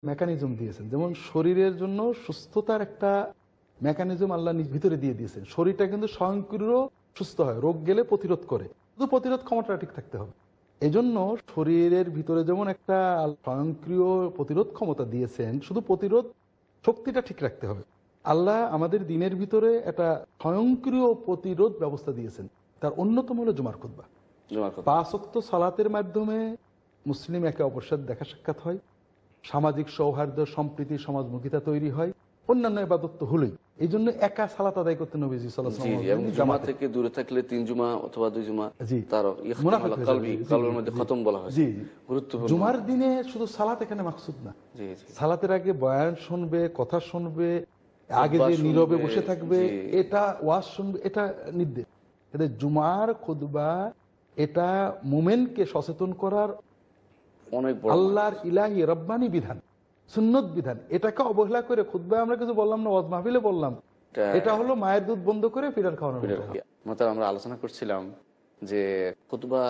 Mechanism দিয়েছেন। যেমন শরীরের জন্য সুস্থতার একটা মেকানিজম আল্লাহ নিজ ভিতরে দিয়ে দিয়েছেন। শরীরটা কিন্তু স্বয়ংক্রিয় সুস্থ হয়, রোগ গেলে প্রতিরোধ করে, শুধু প্রতিরোধ ক্ষমতাটা ঠিক থাকতে হবে। এজন্য শরীরের ভিতরে যেমন একটা স্বয়ংক্রিয় প্রতিরোধ ক্ষমতা দিয়েছেন, শুধু প্রতিরোধ শক্তিটা ঠিক রাখতে হবে। আল্লাহ আমাদের দিনের ভিতরে একটা স্বয়ংক্রিয় প্রতিরোধ ব্যবস্থা দিয়েছেন। তার অন্যতম হলো জুমার খুতবা। 5 ওয়াক্ত সালাতের মাধ্যমে মুসলিম একে অপরের সাথে দেখা সাক্ষাৎ হয়, সামাজিক সৌহার্দ্য, সম্প্রীতি, সমাজমুখিতা তৈরি হয়, অন্যান্য ইবাদত তো হলোই। এই জন্য একা সালাত আদায় করতে নবীজি সাল্লাল্লাহু আলাইহি ওয়াসাল্লাম জুমা থেকে দূরে থাকলে 3 জুমা অথবা 2 জুমা তার কলবের মধ্যে খতম বলা হয়। জি, গুরুত্বপূর্ণ। জুমার দিনে শুধু সালাত এখানে মাকসুদ না। সালাতের আগে বয়ান শুনবে, কথা শুনবে, আগে যে নীরবে বসে থাকবে, এটা ওয়াজ শুনবে, এটা নির্দেশ। এটা জুমার খুতবা, এটা মুমিনকে সচেতন করার অনেক বড় আল্লাহর ইলাহি রব্বানি বিধান, সুন্নত বিধান। এটাকে অবহেলা করে খুতবায় আমরা কিছু বললাম না, ওয়াজ মাহফিলে বললাম, এটা হলো মায়ের দুধ বন্ধ করে ফিরার খাওয়ানো। আমরা আলোচনা করছিলাম যে খুতবা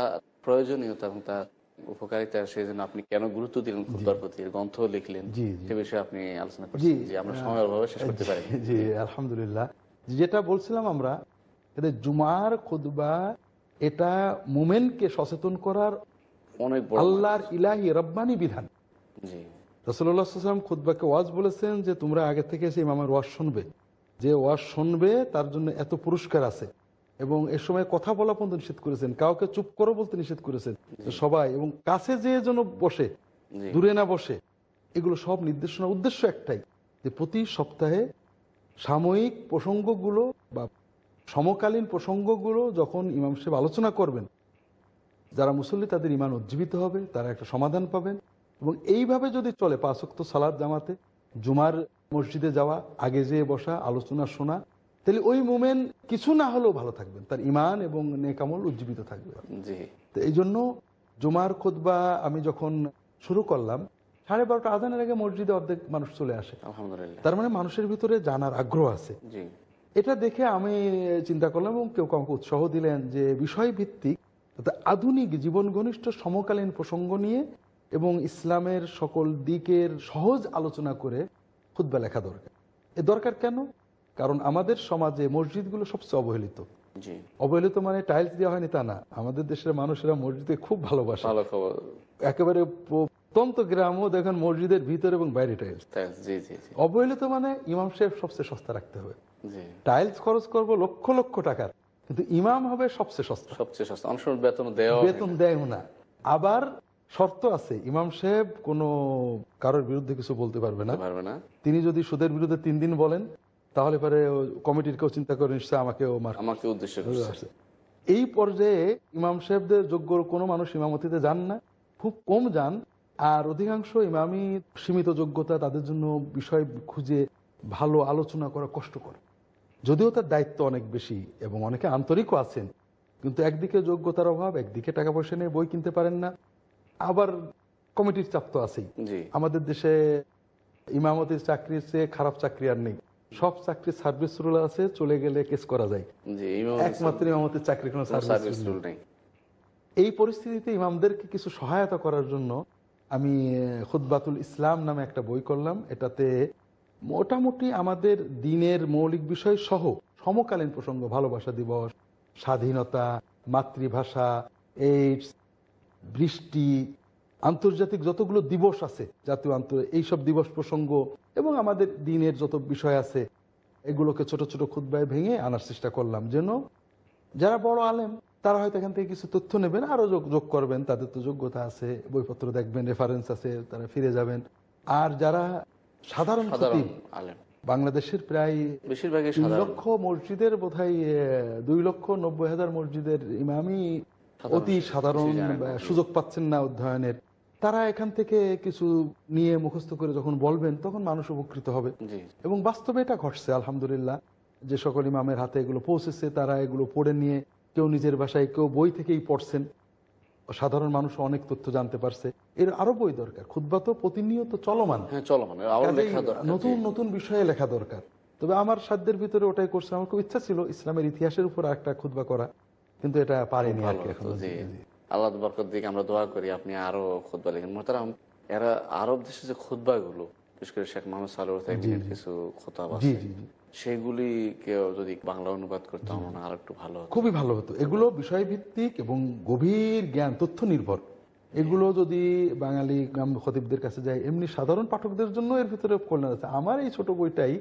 প্রয়োজনীয়তা এবং তার উপকারিতা, সেই জন্য আপনি কেন গুরুত্ব দিলেন খুতবার প্রতি, গ্রন্থ লিখলেন, সে বিষয়ে আপনি আলোচনা করছেন যে আমরা সময়ের অভাবে শেষ করতে পারি। জি আলহামদুলিল্লাহ। যেটা বলছিলাম আমরা, জুমার খুতবা এটা মুমিনকে সচেতন করার অনেক বড় আল্লাহর ইলাহি রব্বানি বিধান। জি, রাসূলুল্লাহ সাল্লাল্লাহু আলাইহি ওয়াসাল্লাম খুতবাকে ওয়াজ বলেছেন যে তোমরা আগে থেকে এসে ইমামের ওয়াজ শুনবে, যে ওয়াজ শুনবে তার জন্য এত পুরস্কার আছে। এবং এ সময় কথা বলা পর্যন্ত নিষেধ করেছেন, কাউকে চুপ করো বলতে নিষেধ করেছেন সবাই, এবং কাছে যে যেন বসে, দূরে না বসে। এগুলো সব নির্দেশনার উদ্দেশ্য একটাই, যে প্রতি সপ্তাহে সাময়িক প্রসঙ্গগুলো বা সমকালীন প্রসঙ্গগুলো যখন ইমাম সাহেব আলোচনা করবেন, যারা মুসল্লি তাদের ঈমান উজ্জীবিত হবে, তারা একটা সমাধান পাবেন। এবং এইভাবে যদি চলে 5 ওয়াক্ত সালাত জামাতে, জুমার মসজিদে যাওয়া, আগে যেয়ে বসা, আলোচনা শোনা, তাহলে ওই মোমেন কিছু না হলেও ভালো থাকবেন, তার ঈমান এবং নেক আমল উজ্জীবিত থাকবে। তো এই জন্য জুমার খুতবা আমি যখন শুরু করলাম, 12:30 আজানের আগে মসজিদে অর্ধেক মানুষ চলে আসে। আলহামদুলিল্লাহ। তার মানে মানুষের ভিতরে জানার আগ্রহ আছে। এটা দেখে আমি চিন্তা করলাম, এবং কেউ আমাকে উৎসাহ দিলেন যে বিষয় ভিত্তিক আধুনিক জীবন ঘনিষ্ঠ সমকালীন প্রসঙ্গ নিয়ে এবং ইসলামের সকল দিকের সহজ আলোচনা করে খুতবা লেখা দরকার। এ দরকার কেন? কারণ আমাদের সমাজে মসজিদগুলো সবচেয়ে অবহেলিত। অবহেলিত মানে টাইলস দেওয়া হয়নি তা না, আমাদের দেশের মানুষেরা মসজিদে খুব ভালোবাসে। একেবারে প্রত্যন্ত গ্রামও দেখেন মসজিদের ভিতরে এবং বাইরে টাইলস। অবহেলিত মানে ইমাম সাহেব সবচেয়ে সস্তা রাখতে হবে। টাইলস খরচ করবো লক্ষ লক্ষ টাকার, কিন্তু ইমাম হবে সবচেয়ে সস্তা, সবচেয়ে সস্তা। অনেক সময় বেতন দেয় না। আবার শর্ত আছে, ইমাম সাহেব কোনো কারোর বিরুদ্ধে কিছু বলতে পারবে না। তিনি যদি সুদের বিরুদ্ধে 3 দিন বলেন, তাহলে পরে কমিটির কেউ চিন্তা করে নিশ্চয় আমাকে উদ্দেশ্য করছে। এই পর্যায়ে ইমাম সাহেবদের যোগ্য কোনো মানুষ ইমামতিতে যান না, খুব কম যান। আর অধিকাংশ ইমামি সীমিত যোগ্যতা, তাদের জন্য বিষয় খুঁজে ভালো আলোচনা করা কষ্টকর, যদিও তার দায়িত্ব অনেক বেশি এবং অনেকে আন্তরিকও আছেন, কিন্তু একদিকে যোগ্যতার অভাব, একদিকে টাকা পয়সা নিয়ে বই কিনতে পারেন না, আবার কমিটির চাপ তো আছেই। আমাদের দেশে ইমামতির চাকরির চেয়ে খারাপ চাকরি আর নেই, সব চাকরি সার্ভিস রুল আছে, চলে গেলে কেস করা যায়, একমাত্র ইমামতির চাকরি কোনো সার্ভিস রুল নেই। এই পরিস্থিতিতে ইমামদেরকে কিছু সহায়তা করার জন্য আমি খুতবাতুল ইসলাম নামে একটা বই করলাম। এটাতে মোটামুটি আমাদের দিনের মৌলিক বিষয় সহ সমকালীন প্রসঙ্গ, ভালোবাসা দিবস, স্বাধীনতা, মাতৃভাষা, এইডস, বৃষ্টি, আন্তর্জাতিক যতগুলো দিবস আছে, জাতীয় এইসব দিবস প্রসঙ্গ এবং আমাদের দিনের যত বিষয় আছে, এগুলোকে ছোট ছোট খুতবায় ভেঙে আনার চেষ্টা করলাম, যেন যারা বড় আলেম তারা হয়তো এখান থেকে কিছু তথ্য নেবেন, আরো যোগ করবেন, তাদের তো যোগ্যতা আছে, বইপত্র দেখবেন, রেফারেন্স আছে, তারা ফিরে যাবেন। আর যারা সাধারণ আলেম, বাংলাদেশের প্রায় 3 লক্ষ মসজিদের বোধহয় 2,90,000 মসজিদের ইমামই অতি সাধারণ, সুযোগ পাচ্ছেন না অধ্যয়নের, তারা এখান থেকে কিছু নিয়ে মুখস্থ করে যখন বলবেন, তখন মানুষ উপকৃত হবে। এবং বাস্তবে এটা ঘটছে আলহামদুলিল্লাহ, যে সকল ইমামের হাতে এগুলো পৌঁছেছে, তারা এগুলো পড়ে নিয়ে কেউ নিজের ভাষায়, কেউ বই থেকেই পড়ছেন, সাধারণ মানুষ অনেক তথ্য জানতে পারছে। এর আরো বই দরকার, খুতবা তো প্রতিনিয়ত চলমান, নতুন নতুন বিষয়ে লেখা দরকার। তবে আমার সাধ্যের ভিতরে ওটাই করছে। আমার খুব ইচ্ছা ছিল ইসলামের ইতিহাসের উপর একটা খুতবা করা, কিন্তু এটা পারিনি আর কি। আল্লাহ বরকত দিক, আমরা দোয়া করি আপনি আরো খুতবা লিখেন। মোহতারাম, এরা আরব দেশে যে খুতবাগুলো, বিশেষ করে শেখ মোহাম্মদ সালেহ তাইমিনের কিছু খোতাব আছে, সেগুলি কেউ যদি বাংলা অনুবাদ করতে আমার মনে হয় আরো একটু ভালো হতো। খুবই ভালো হতো। এগুলো বিষয়ভিত্তিক এবং গভীর জ্ঞান, তথ্য নির্ভর। এগুলো যদি বাঙালি গ্রাম খতিবদের কাছে যায়, এমনি সাধারণ পাঠকদের জন্য এর ভিতরে কল্যাণ আছে। আমার এই ছোট বইটাই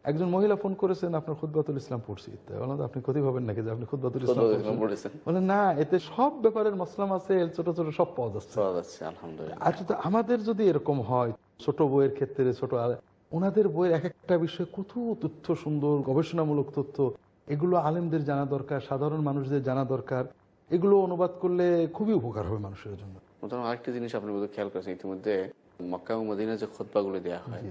একজন মহিলা ফোন করেছেন, আপনার খুতবাতুল ইসলাম পড়ছি। বললাম আপনি খতিব হবেন নাকি যে আপনি খুতবাতুল ইসলাম পড়ছেন? বলেন না, এতে সব ব্যাপারের মাসলাম আছে, ছোট ছোট সব পাওয়া যাচ্ছে। আলহামদুলিল্লাহ। আচ্ছা, তো আমাদের যদি এরকম হয়, ছোট বইয়ের ক্ষেত্রে ছোট, ওনাদের বইয়ের এক একটা বিষয়ে কত তথ্য, সুন্দর গবেষণামূলক তথ্য, এগুলো আলেমদের জানা দরকার, সাধারণ মানুষদের জানা দরকার। এগুলো অনুবাদ করলে খুবই উপকার হবে মানুষের জন্য। আরেকটা জিনিস আপনি বোধহয় খেয়াল করেছেন, ইতিমধ্যে মক্কা ও মদিনায় যে খুতবাগুলো দেওয়া হয়,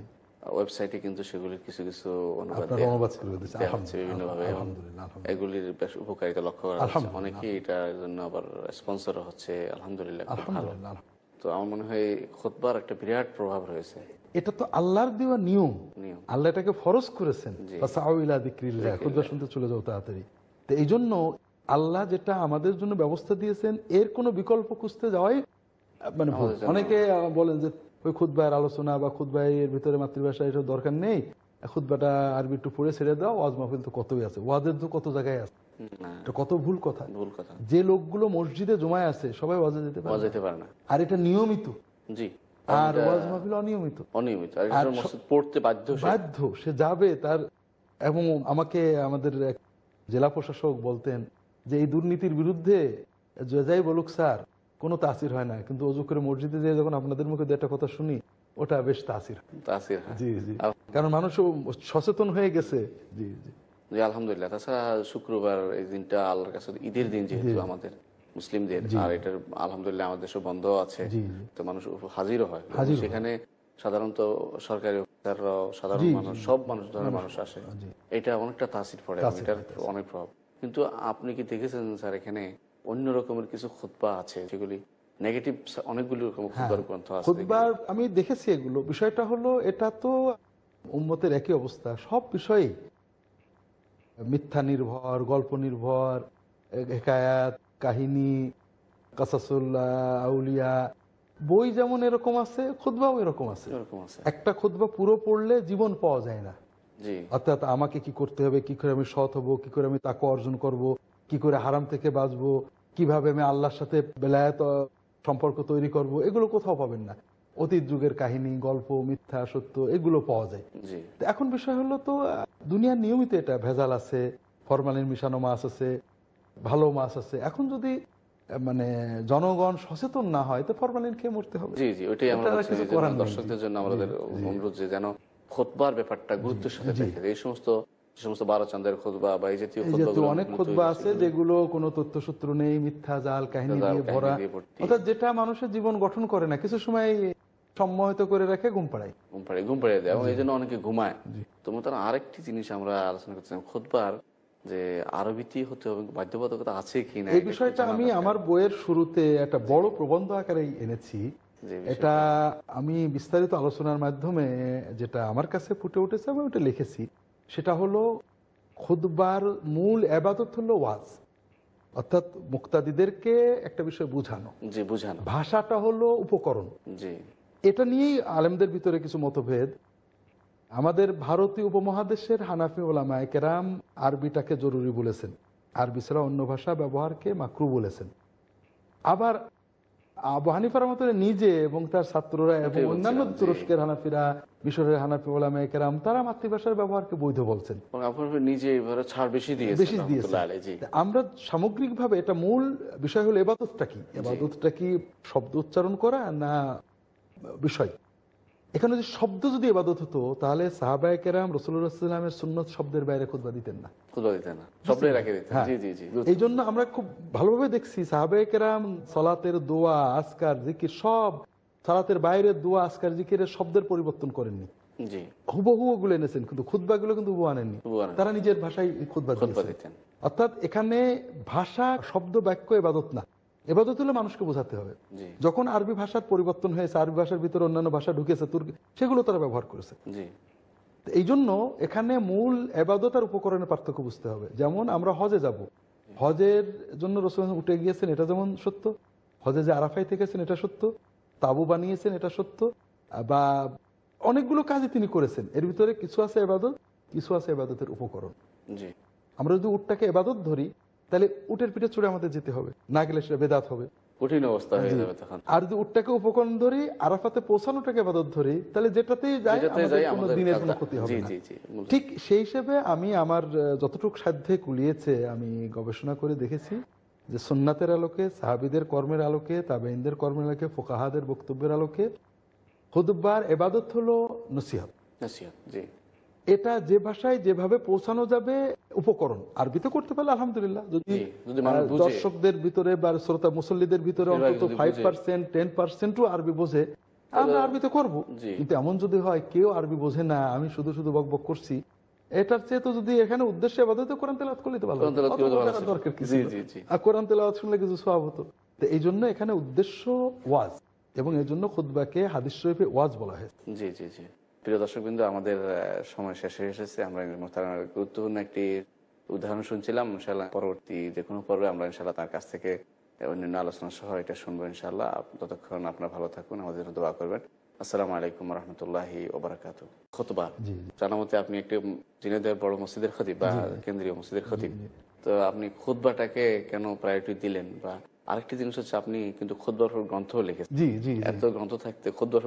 ওয়েবসাইটে কিন্তু সেগুলির কিছু কিছু অনুবাদ দেওয়া হচ্ছে বিভিন্নভাবে, এবং এগুলির বেশ উপকারিতা লক্ষ্য করা যাচ্ছে। অনেকেই এটার জন্য আবার স্পন্সর হচ্ছে, আলহামদুলিল্লাহ, খুব ভালো। তো আমার মনে হয় খুতবার একটা বিরাট প্রভাব রয়েছে। এটা তো আল্লাহর দেওয়া নিয়ম, আল্লাহ এটাকে ফরজ করেছেন, খুতবা শুনতে চলে যাও তাড়াতাড়ি। তো এই জন্য আল্লাহ যেটা আমাদের জন্য ব্যবস্থা দিয়েছেন, এর কোনো বিকল্প খুঁজতে যাওয়াই মানে অনেকে বলেন যে ওই খুতবায়ের আলোচনা বা খুতবায়ের ভিতরে মাতৃভাষা এসব দরকার নেই, খুতবাটা আরবি একটু পড়ে ছেড়ে দাও, ওয়াজ মাহফিল তো কতই আছে, ওয়াজের তো কত জায়গায় আছে। এটা কত ভুল কথা। যে লোকগুলো মসজিদে জমায় আছে সবাই ওয়াজে যেতে পারে না, আর এটা নিয়মিত। জি। আর ওয়াজ মাহফিল অনিয়মিত, পড়তে বাধ্য, সে যাবে তার। এবং আমাকে আমাদের জেলা প্রশাসক বলতেন যে এই দুর্নীতির বিরুদ্ধে যাই বলুক স্যার, কোনো তাসির হয় না, কিন্তু অজু করে মসজিদে যেয়ে যখন আপনাদের মুখে একটা কথা শুনি, ওটা বেশ তাসির। জি জি, কারণ মানুষ সচেতন হয়ে গেছে। জি জি জি, আলহামদুলিল্লাহ। তাছাড়া শুক্রবার এই দিনটা আল্লাহর কাছে ঈদের দিন, যেহেতু আমাদের মুসলিমদের, আর এটার আলহামদুলিল্লাহ আমাদের দেশে বন্ধ আছে, তো মানুষ হাজিরও হয় সেখানে। সাধারণত সরকারি অফিসাররাও, সাধারণ মানুষ, সব মানুষ, ধরনের মানুষ আসে। এটা অনেকটা তাসির পড়ে, এটার অনেক প্রভাব। কিন্তু আপনি কি দেখেছেন স্যার, এখানে অন্য রকমের কিছু খুতবা আছে যেগুলি নেগেটিভ, অনেকগুলো রকম খুতবার গ্রন্থ আছে। খুতবার আমি দেখেছি এগুলো। বিষয়টা হলো, এটা তো উম্মতের একই অবস্থা, সব বিষয়েই মিথ্যা নির্ভর, গল্প নির্ভর, হিকায়াত, কাহিনী, কাসাসুল্লাহ আউলিয়া, বই যেমন এরকম আছে, খুতবাও এরকম আছে। একটা খুতবা পুরো পড়লে জীবন পাওয়া যায় না। অর্থাৎ আমাকে কি করতে হবে, কি করে আমি সৎ হব, কি করে আমি তাকওয়া অর্জন করব, কি করে হারাম থেকে বাঁচবো, কিভাবে আমি আল্লাহর সাথে বেলায়েত সম্পর্ক তৈরি করব, এগুলো কোথাও পাবেন না। অতীত যুগের কাহিনী, গল্প, মিথ্যা, সত্য, এগুলো পাওয়া যায়। এখন বিষয় হলো, তো দুনিয়ার নিয়মিত এটা ভেজাল আছে, ফরমালিন মিশানো মাছ আছে, ভালো মাছ আছে। এখন যদি মানে জনগণ সচেতন না হয়, তো ফরমালিন খেয়ে মরতে হবে। জি জি, ওইটাই আমরা দর্শকদের জন্য আমাদের অনুরোধ, যে যেন খুতবার ব্যাপারটা গুরুত্বের সাথে দেখে। এই সমস্ত 12 চাঁদের খুতবা বা এই জাতীয় অনেক খুতবা আছে যেগুলো কোনো তথ্যসূত্র নেই, মিথ্যা জাল কাহিনী দিয়ে ভরা, অর্থাৎ যেটা মানুষের জীবন গঠন করে না, কিছু সময় সম্মোহিত করে রেখে ঘুম পাড়ায় দেয়, এবং এই জন্য অনেকে ঘুমায়। তোমার তার আরেকটি জিনিস আমরা আলোচনা করছিলাম, খুতবার যে আরবিতেই হতে হবে, বাধ্যবাধকতা আছে কিনা, এই বিষয়টা আমি আমার বইয়ের শুরুতে একটা বড় প্রবন্ধ আকারে এনেছি। এটা আমি বিস্তারিত আলোচনার মাধ্যমে যেটা আমার কাছে ফুটে উঠেছে, আমি ওটা লিখেছি। সেটা হলো, খুতবার মূল ইবাদত হলো ওয়াজ, অর্থাৎ মুক্তাদিদেরকে একটা বিষয় বুঝানো। ভাষাটা হলো উপকরণ। এটা নিয়েই আলেমদের ভিতরে কিছু মতভেদ। আমাদের ভারতীয় উপমহাদেশের হানাফি ওলামায়ে কেরাম আরবিটাকে জরুরি বলেছেন, আরবি ছাড়া অন্য ভাষা ব্যবহারকে মাকরু বলেছেন। আবার আবু হানিফার মতো নিজে এবং তার ছাত্ররা এবং অন্যান্য তুরস্কের হানাফিরা, মিশরের হানাফি ওলামায়ে কেরাম, তারা মাতৃভাষার ব্যবহারকে বৈধ বলছেন, বেশি দিয়েছেন। আমরা সামগ্রিকভাবে এটা মূল বিষয় হলো, ইবাদতটা কি, ইবাদতটা কি শব্দ উচ্চারণ করা না বিষয়। এখানে যদি শব্দ যদি ইবাদত হতো, তাহলে সাহাবায়ে কেরাম রাসূলুল্লাহ সাল্লাল্লাহু আলাইহি ওয়াসাল্লামের সুন্নাত শব্দের বাইরে খুতবা দিতেন না। এই জন্য আমরা খুব ভালোভাবে দেখছি, সাহাবায়ে কেরাম সালাতের দোয়া, আজকার, জিকির, সব সালাতের বাইরের দোয়া, আজকার, জিকিরের শব্দের পরিবর্তন করেননি, হুবহু ওগুলো এনেছেন, কিন্তু খুতবাগুলো কিন্তু হুবহু আনেননি, তারা নিজের ভাষায় খুতবা দিতেন। অর্থাৎ এখানে ভাষা, শব্দ, বাক্য ইবাদত না, ইবাদত হলে মানুষকে বোঝাতে হবে। যখন আরবি ভাষার পরিবর্তন হয়েছে, আরবি ভাষার ভিতরে অন্যান্য ভাষা ঢুকেছে, তুর্কি, সেগুলো তারা ব্যবহার করেছে। এই জন্য এখানে মূল ইবাদত আর উপকরণের পার্থক্য বুঝতে হবে। যেমন আমরা হজে যাব, হজের জন্য রাসূল উঠে গিয়েছেন, এটা যেমন সত্য, হজে যে আরাফায় থেকেছেন এটা সত্য, তাবু বানিয়েছেন, এটা সত্য, বা অনেকগুলো কাজই তিনি করেছেন। এর ভিতরে কিছু আছে ইবাদত, কিছু আছে ইবাদতের উপকরণ। জি, আমরা যদি উটটাকে ইবাদত ধরি, তাহলে উটের পিঠে চড়ে আমাদের যেতে হবে, না গেলে সেটা বেদাত হবে, কঠিন অবস্থা হয়ে যাবে তখন। আর যদি উটটাকে উপকরণ ধরি, আরাফাতে পৌঁছানোটাকে ইবাদত ধরি, তাহলে যেটাতেই যাই আমাদের কোনো দিনের কোনো ক্ষতি হবে না। ঠিক সেই হিসেবে আমি আমার যতটুকু সাধ্যে কুলিয়েছে আমি গবেষণা করে দেখেছি যে সুন্নাতের আলোকে, সাহাবীদের কর্মের আলোকে, তাবেঈনদের কর্মের আলোকে, ফুকাহাদের বক্তব্যের আলোকে খুতবার ইবাদত হলো নসিহত। জি, এটা যে ভাষায় যেভাবে পৌঁছানো যাবে উপকরণ, আরবিতে করতে পারলে আলহামদুলিল্লাহ। যদি দর্শকদের ভিতরে বা শ্রোতা মুসল্লিদের ভিতরে অন্তত 5% 10% আরবি বোঝে, আমরা আরবিতে করব। কিন্তু এমন যদি হয় কেউ আরবি বোঝে না, আমি শুধু শুধু বকবক করছি, এটার চেয়ে তো যদি এখানে উদ্দেশ্যে ইবাদতে কোরআন তেলাওয়াত করলে তো ভালো হতো, দরকার কি ছিল? আর কোরআন তেলাওয়াত শুনলে কিছু সওয়াব হতো। তো এই জন্য এখানে উদ্দেশ্য ওয়াজ, এবং এই জন্য খুতবাকে হাদিস শরীফে ওয়াজ বলা হয়েছে। জি জি জি। প্রিয় দর্শকবৃন্দ, আমাদের সময় শেষ হয়ে এসেছে। আমরা গুরুত্বপূর্ণ একটি উদাহরণ শুনছিলাম। ইনশাআল্লাহ পরবর্তী যে কোনো পর্বে আমরা ইনশাআল্লাহ তার কাছ থেকে অন্যান্য আলোচনা সহ এটা শুনবো ইনশাআল্লাহ। ততক্ষণ আপনারা ভালো থাকুন, আমাদের জন্য দোয়া করবেন। আসসালামু আলাইকুম ওয়া রাহমাতুল্লাহি ওয়া বারাকাতুহু। খুতবা জানা মতে আপনি একটি ঝিনাইদহের বড় মসজিদের খতিব বা কেন্দ্রীয় মসজিদের খতিব, তো আপনি খুতবাটাকে কেন প্রায়োরিটি দিলেন? বা আরেকটি জিনিস হচ্ছে আপনি কিন্তু খুতবার গ্রন্থ লিখেছেন। জি জি, এত গ্রন্থ থাকতে খুতবার